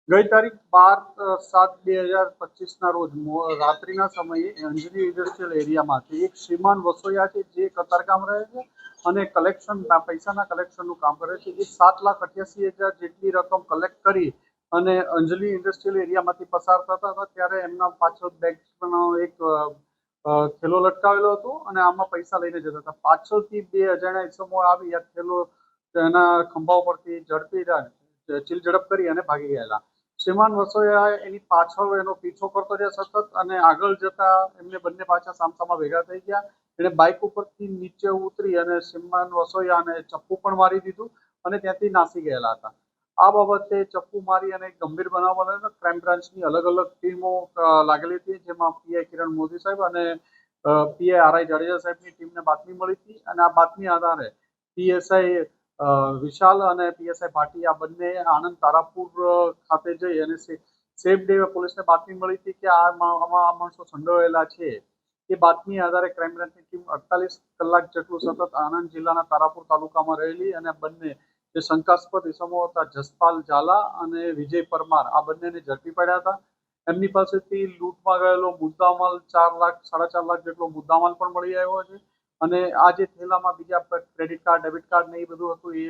ગઈ તારીખ 12/7/2025 રોજ રાત્રિના સમયે અંજની ઇન્ડસ્ટ્રીયલ એરિયામાંથી એક શ્રીમાન વસોયા છે જે કતારગામ રહે છે અને પૈસાના કલેક્શનનું કામ કરે છે. એ 7,88,000 જેટલી રકમ કલેક્ટ કરી અને અંજલિ ઇન્ડસ્ટ્રીયલ એરિયામાંથી પસાર થતા હતા ત્યારે એમના પાછળ બેગનો એક થેલો લટકાવેલો હતો અને આમાં પૈસા લઈને જતા હતા. પાછળથી બે અજાણ્યા ઇસમો આવી આ થેલો એના ખંભા ઉપરથી ઝડપી ચીલ ઝડપ કરી અને ભાગી ગયેલા. શ્રીમાન વસોયા એની પાછળ એનો પીછો કરતો રહ્યા સતત અને આગળ જતા એમને બંને પાછા સામસામા ભેગા થઈ ગયા. એને બાઇક ઉપરથી નીચે ઉતરી અને શ્રીમાન વસોયાને ચપ્પુ પણ મારી દીધું અને ત્યાંથી નાસી ગયેલા હતા. આ બાબતે ચપ્પુ મારી અને ગંભીર બનાવ બનેલો. ક્રાઇમ બ્રાન્ચની અલગ અલગ ટીમો લાગેલી હતી, જેમાં પીઆઈ કિરણ મોદી સાહેબ અને પીઆઈ આરઆઈ જાડેજા સાહેબની ટીમને બાતમી મળી હતી અને આ બાતમી આધારે પીએસઆઈ વિશાલ અને પીએસઆઈ ભાટી આ બંને આણંદ તારાપુર ખાતે જઈ અને સેફ ડે પોલીસને બાતમી મળી હતી કે આમાં આ માણસો સંડોવાયેલા છે. એ બાતમી આધારે ક્રાઇમ બ્રાન્ચની ટીમ 48 કલાક જેટલું સતત આણંદ જિલ્લાના તારાપુર તાલુકામાં રહેલી અને બંને જે શંકાસ્પદ ઇસમો હતા જસપાલ ઝાલા અને વિજય પરમાર આ બંનેને ઝડપી પડ્યા હતા. એમની પાસેથી લૂંટમાં ગયેલો મુદ્દામાલ 4 લાખ 4.5 લાખ જેટલો મુદ્દામાલ પણ મળી આવ્યો છે અને આ જે થેલામાં બીજા ક્રેડિટ કાર્ડ ડેબિટ કાર્ડ ને એ બધું હતું એ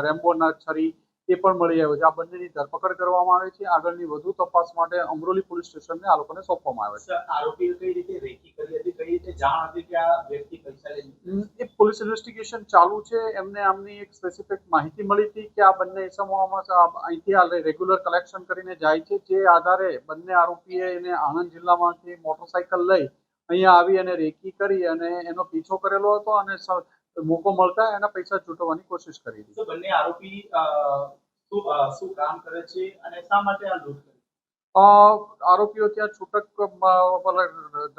રેમ્બોના છરી એ પણ મળી આવ્યો છે. આ બંનેની ધરપકડ કરવામાં આવે છે. આગળની વધુ તપાસ માટે અમરોલી પોલીસ સ્ટેશનને આ લોકોને સોંપવામાં આવે છે. આરોપીઓ કઈ રીતે રેકી કરી હતી, કઈ રીતે જાણ હતી કે આ વ્યક્તિ પૈસા લે? એ પોલીસ ઇન્વેસ્ટિગેશન ચાલુ છે. એમને આમની એક સ્પેસિફિક માહિતી મળી હતી કે આ બંને ઇસમોમાં અહીંથી રેગ્યુલર કલેક્શન કરીને જાય છે. જે આધારે બંને આરોપીએ એને આણંદ જિલ્લામાંથી મોટરસાયકલ લઈ અહીંયા આવી અને રેકી કરી અને એનો પીછો કરેલો હતો અને મોકો મળતા એના પૈસા છૂટવવાની કોશિશ કરી હતી. તો બંને આરોપી શું કામ કરે છે અને શા માટે આ લૂંટ કરી? આરોપીઓ ત્યાં છૂટક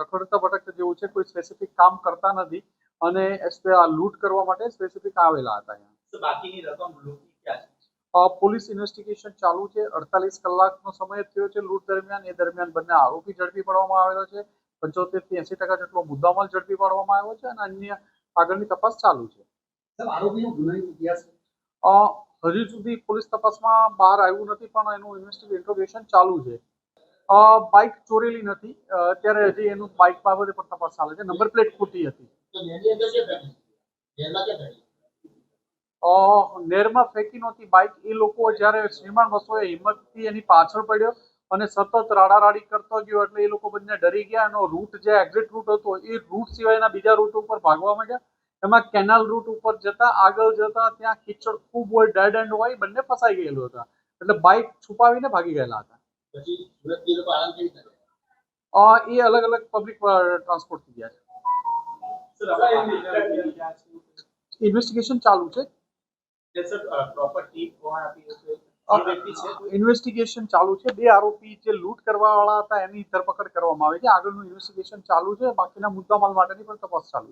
રખડતા ભટકતા જેવું છે. કોઈ સ્પેસિફિક કામ કરતા નથી અને આ લૂંટ કરવા માટે સ્પેસિફિક આવેલા હતા. તો બાકીની રકમ લૂંટી ક્યાં છે? પોલીસ ઇન્વેસ્ટિગેશન ચાલુ છે. 48 કલાકનો સમય થયો છે લૂંટ દરમિયાન. એ દરમિયાન બંને આરોપી ઝડપી પાડવામાં આવેલો છે. 75 થી 80% જેટલો મુદ્દામાલ ઝડપી પાડવામાં આવ્યો છે અને અન્ય આગળની તપાસ ચાલુ છે. આરોપીનો ગુનાહિત ઇતિહાસ હજી સુધી પોલીસ તપાસમાં બહાર આવ્યું નથી, પણ એનું ઇન્ટ્રોગેશન ચાલુ છે. બાઇક ચોરેલી નથી અત્યારે, હજી એનું બાઇક બાબતે પણ તપાસ ચાલે છે. નંબર પ્લેટ ખોટી હતી. નેરમાં ફેંકી નહોતી બાઇક. એ લોકો જ્યારે શ્રીમાન વસોએ હિંમતથી એની પાછળ પડ્યો અને સતત રાડારાડી કરતો ગયો એટલે એ લોકો બંને ડરી ગયા. એનો રૂટ જે એક્ઝિટ રૂટ હતો એ રૂટ સિવાયના બીજા રૂટ ઉપર ભાગવા માંડ્યા. એમાં કેનાલ રૂટ ઉપર જતા આગળ જતા ત્યાં કીચડ ખૂબ હોય, ડેડ એન્ડ હોય, બંને ફસાઈ ગયેલું હતા એટલે બાઇક છુપાવીને ભાગી ગયેલા હતા. એ અલગ અલગ પબ્લિક ટ્રાન્સપોર્ટથી ગયા છે. ઇન્વેસ્ટિગેશન ચાલુ છે. ઇન્વેસ્ટિગેશન ચાલુ છે. 2 આરોપી જે લૂંટ કરવા વાળા હતા એની ધરપકડ કરવામાં આવી છે. આગળનું ઇન્વેસ્ટિગેશન ચાલુ છે. બાકીના મુદ્દામાલ માટેની પણ તપાસ ચાલુ છે.